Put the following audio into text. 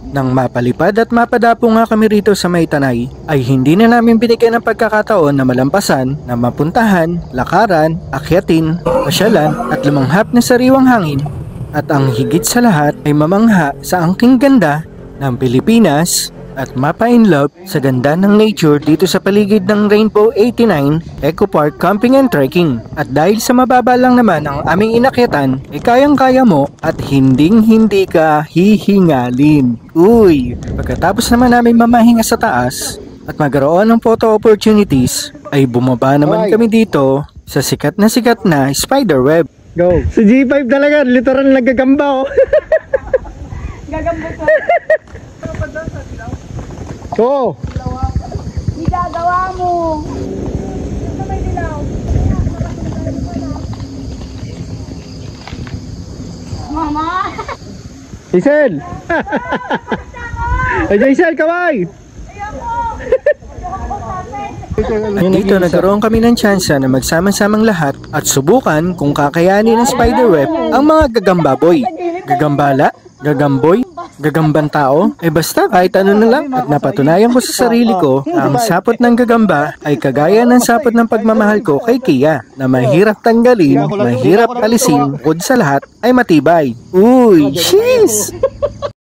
Nang mapalipad at mapadapo nga kami rito sa Maytanay, ay hindi na namin binigyan ng pagkakataon na malampasan, na mapuntahan, lakaran, akyatin, pasyalan at lumanghap na sariwang hangin. At ang higit sa lahat ay mamangha sa angking ganda ng Pilipinas at mapa-inlove sa ganda ng nature dito sa paligid ng Rainbow 89 Eco Park Camping and Trekking. At dahil sa mababa lang naman ang aming inakyatan, ay kayang-kaya mo at hinding-hindi ka hihingalin. Uy! Pagkatapos naman namin mamahinga sa taas at magkaroon ng photo opportunities, ay bumaba naman kami dito sa sikat na spiderweb. Go! Sa G5 talaga, literal nagagamba oh. Gagamba ka. So, Igagawa mo. Ito may dilaw. Mama! Jaisel! Ay, Jaisel, kaway! Dito nagkaroon kami ng tsansa na magsama-samang lahat at subukan kung kakayanin ng spiderweb ang mga gagambaboy, gagambala, gagamboy, gagambang tao, basta kahit ano na lang. At napatunayan ko sa sarili ko na ang sapot ng gagamba ay kagaya ng sapot ng pagmamahal ko kay Kia, na mahirap tanggalin, mahirap alisin, bukod sa lahat ay matibay. Uy, sheesh!